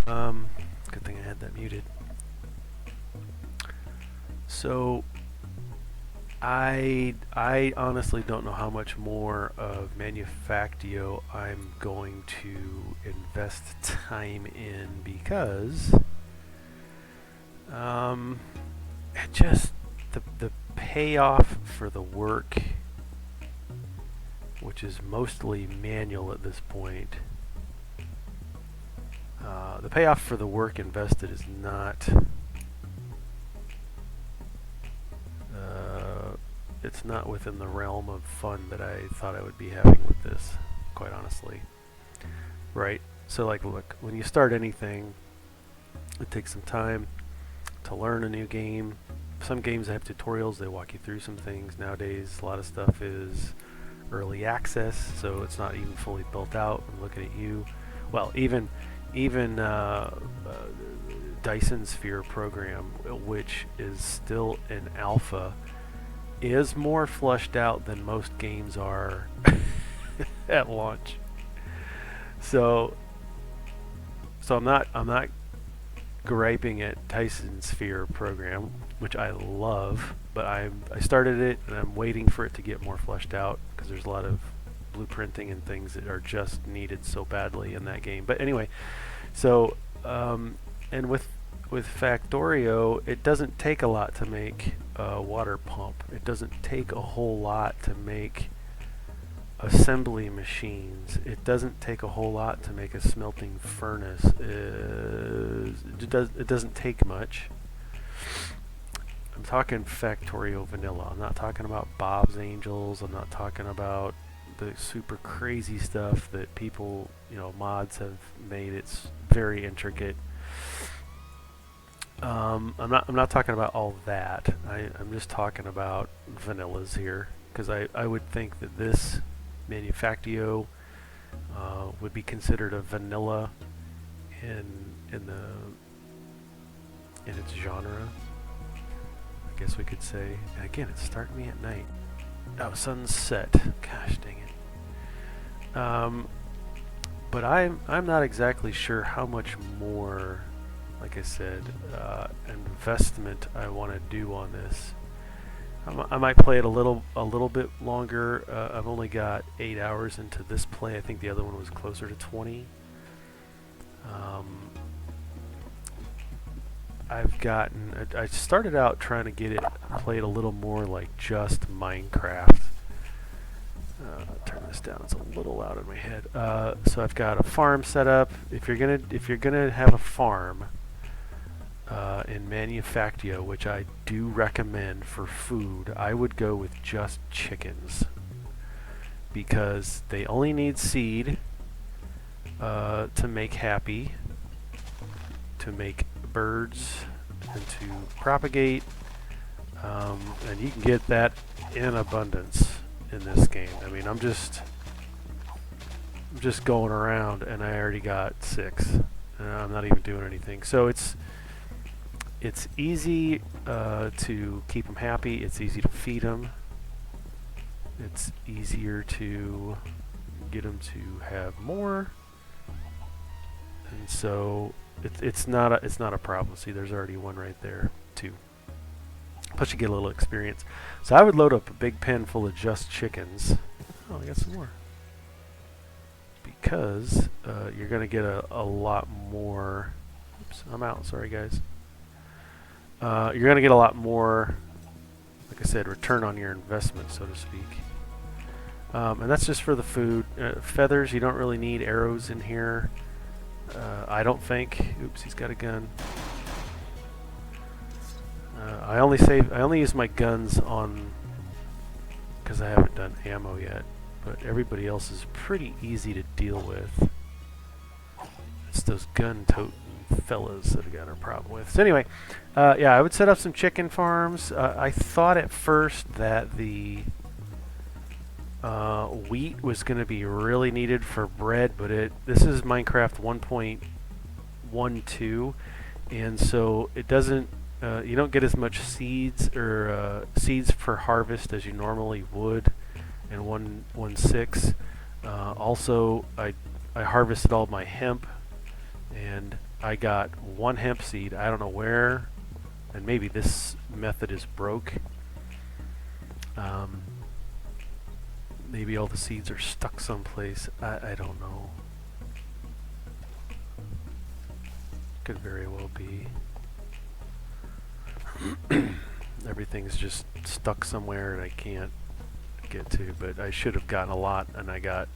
Good thing I had that muted. So I honestly don't know how much more of Manufactio I'm going to invest time in because um, it just the payoff for the work, which is mostly manual at this point. The payoff for the work invested is not. It's not within the realm of fun that I thought I would be having with this, quite honestly. Right? So, like, look, when you start anything, it takes some time to learn a new game. Some games have tutorials, they walk you through some things. Nowadays, a lot of stuff is early access, so it's not even fully built out. I'm looking at you. Well, even Dyson Sphere program, which is still in alpha, is more flushed out than most games are at launch. So, I'm not griping at Dyson Sphere program, which I love, but I started it and I'm waiting for it to get more fleshed out because there's a lot of blueprinting and things that are just needed so badly in that game. But anyway, so and with Factorio, it doesn't take a lot to make a water pump. It doesn't take a whole lot to make assembly machines. It doesn't take a whole lot to make a smelting furnace. It doesn't take much. I'm talking Factorio vanilla. I'm not talking about Bob's Angels. I'm not talking about the super crazy stuff that people, mods have made. It's very intricate. I'm not talking about all that. I'm just talking about vanillas here because I would think that this Manufactio would be considered a vanilla in its genre. I guess we could say. And again, it's starting me at night. Oh, sunset. Gosh dang it. But I'm not exactly sure how much more, like I said, investment I want to do on this. I might play it a little bit longer. I've only got 8 hours into this play. I think the other one was closer to 20. I started out trying to get it played a little more like just Minecraft. Turn this down; it's a little loud in my head. So I've got a farm set up. If you're gonna have a farm in Manufactio, which I do recommend for food, I would go with just chickens because they only need seed to make happy, to make birds, and to propagate, and you can get that in abundance in this game. I mean, I'm just going around, and I already got 6. I'm not even doing anything, so it's easy to keep them happy. It's easy to feed them. It's easier to get them to have more, and so it's not a problem. See, there's already one right there, 2. Plus, you get a little experience. So I would load up a big pen full of just chickens. Oh, I got some more. Because you're going to get a lot more. Oops, I'm out. Sorry, guys. You're going to get a lot more, like I said, return on your investment, so to speak. And that's just for the food. Feathers, you don't really need arrows in here. I don't think. Oops, he's got a gun. I only use my guns on because I haven't done ammo yet. But everybody else is pretty easy to deal with. It's those gun-toting fellas that I've got a problem with. So anyway, yeah, I would set up some chicken farms. I thought at first that the wheat was going to be really needed for bread, but this is Minecraft 1.12, and so it doesn't. You don't get as much seeds or seeds per harvest as you normally would in 1.6. Also, I harvested all my hemp, and I got one hemp seed. I don't know where, and maybe this method is broke. Um, maybe all the seeds are stuck someplace. I don't know. Could very well be. Everything's just stuck somewhere and I can't get to, but I should have gotten a lot and I got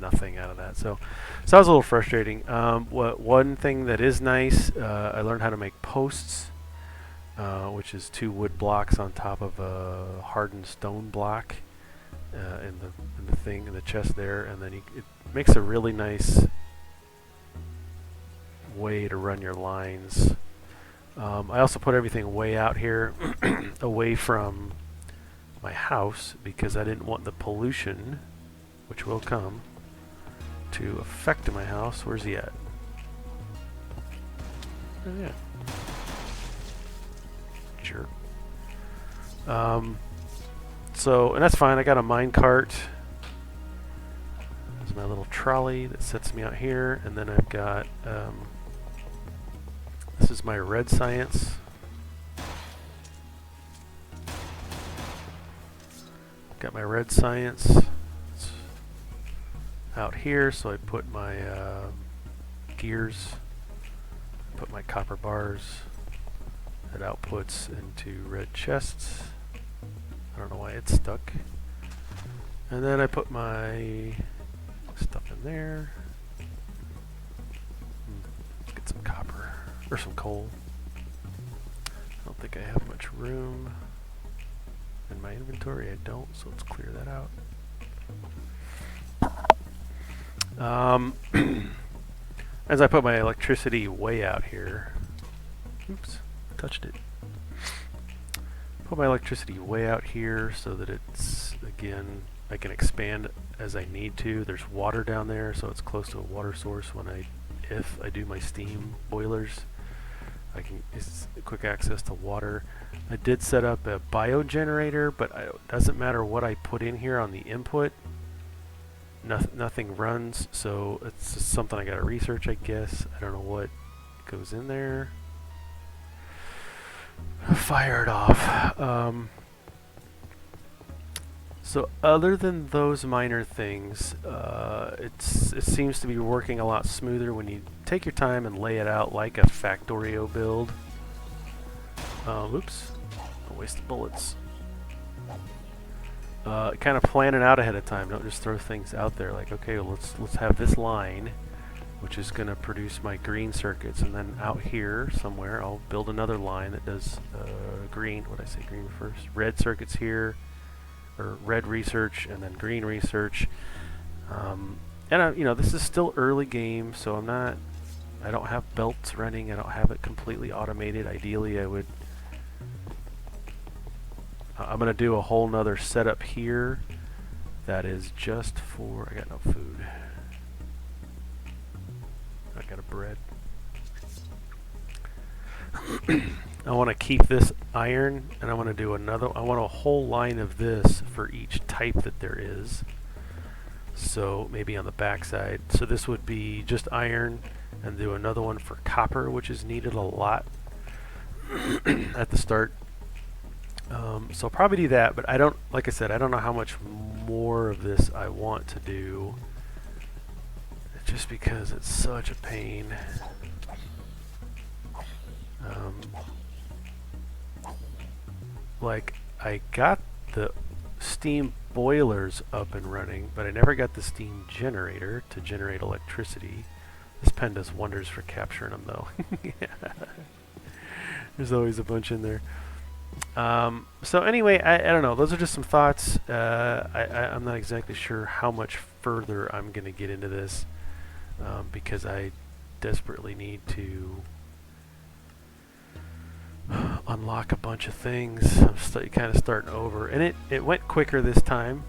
nothing out of that. So that was a little frustrating. One thing that is nice, I learned how to make posts, which is 2 wood blocks on top of a hardened stone block in the chest there, and then it makes a really nice way to run your lines. I also put everything way out here away from my house because I didn't want the pollution, which will come, to affect my house. Where's he at? Oh yeah. Jerk. So, and that's fine. I got a mine cart. There's my little trolley that sets me out here, and then I've got this is my red science. Got my red science. It's out here, so I put my gears, put my copper bars that outputs into red chests. I don't know why it's stuck. And then I put my stuff in there. Let's get some copper, or some coal. I don't think I have much room in my inventory. I don't, so let's clear that out. As I put my electricity way out here. Oops, touched it. Put my electricity way out here so that it's, again, I can expand as I need to. There's water down there, so it's close to a water source if I do my steam boilers. It's quick access to water. I did set up a biogenerator, but it doesn't matter what I put in here on the input. Nothing runs, so it's just something I gotta research, I guess. I don't know what goes in there. Fire it off. So other than those minor things, it seems to be working a lot smoother when you take your time and lay it out like a Factorio build. Oops, I wasted bullets. Kind of plan it out ahead of time. Don't just throw things out there like, okay, well, let's have this line, which is going to produce my green circuits, and then out here somewhere I'll build another line that does green. What did I say? Green first. Red circuits here, or red research, and then green research. And you know, this is still early game, so I don't have belts running. I don't have it completely automated. Ideally, I'm going to do a whole nother setup here that is just for, I got no food. I got a bread. I want to keep this iron, and I want to do I want a whole line of this for each type that there is. So maybe on the back side. So this would be just iron, and do another one for copper, which is needed a lot at the start. So I'll probably do that, but like I said, I don't know how much more of this I want to do, just because it's such a pain. Like, I got the steam boilers up and running, but I never got the steam generator to generate electricity. This pen does wonders for capturing them, though. There's always a bunch in there. So anyway, I don't know. Those are just some thoughts. I'm not exactly sure how much further I'm going to get into this, because I desperately need to unlock a bunch of things. I'm kind of starting over, and it went quicker this time.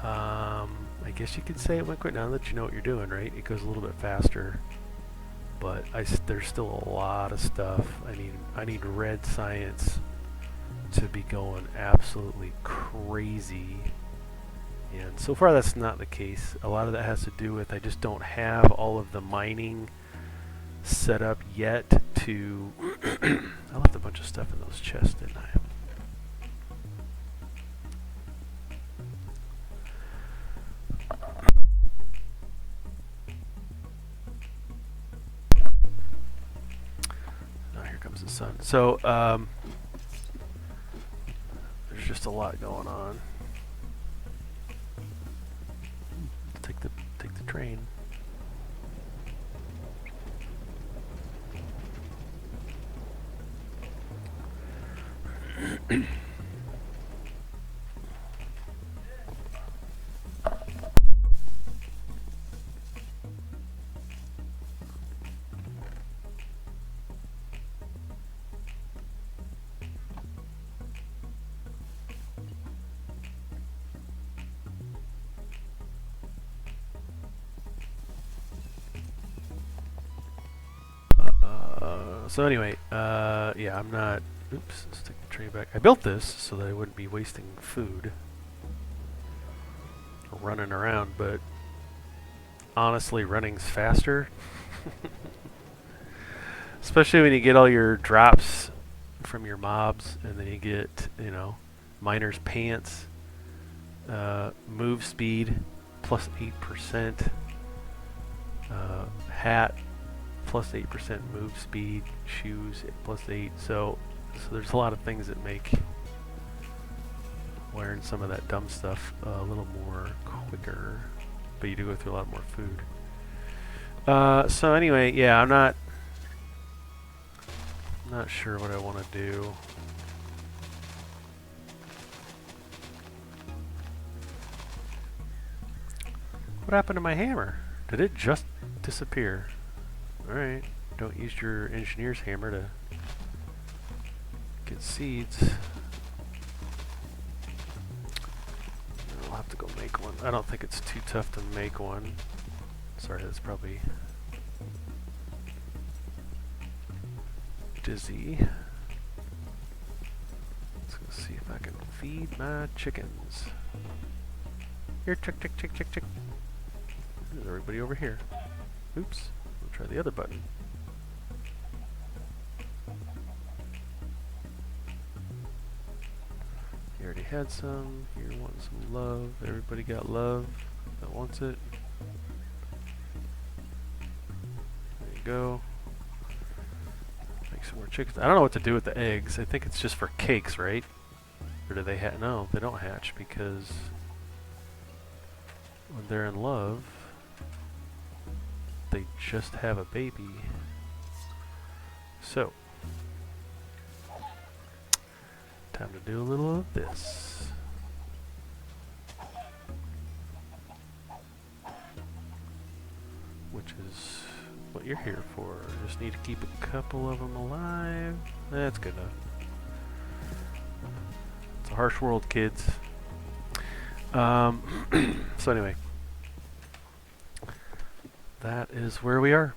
I guess you could say it went quick now that you know what you're doing, right? It goes a little bit faster, but there's still a lot of stuff. I need red science to be going absolutely crazy, and so far that's not the case. A lot of that has to do with I just don't have all of the mining set up yet to... I left a bunch of stuff in those chests, didn't I? Oh, here comes the sun. So, there's just a lot going on. Take the train. So anyway, yeah, I'm not... Oops, let's take the train back. I built this so that I wouldn't be wasting food or running around, but honestly, running's faster. Especially when you get all your drops from your mobs, and then you get, you know, miner's pants, move speed, plus 8%, hat, plus 8% move speed, shoes, plus 8, so there's a lot of things that make wearing some of that dumb stuff a little more quicker, but you do go through a lot more food. So anyway, yeah, I'm not sure what I want to do. What happened to my hammer? Did it just disappear? Alright, don't use your engineer's hammer to get seeds. I'll have to go make one. I don't think it's too tough to make one. Sorry, that's probably dizzy. Let's go see if I can feed my chickens. Here, chick, chick, chick, chick, chick. There's everybody over here. Oops. We'll try the other button. You already had some. You're wanting some love. Everybody got love that wants it. There you go. Make some more chickens. I don't know what to do with the eggs. I think it's just for cakes, right? Or do they hatch? No, they don't hatch because when they're in love, they just have a baby. So, time to do a little of this. Which is what you're here for. Just need to keep a couple of them alive. That's good enough. It's a harsh world, kids. So anyway, that is where we are.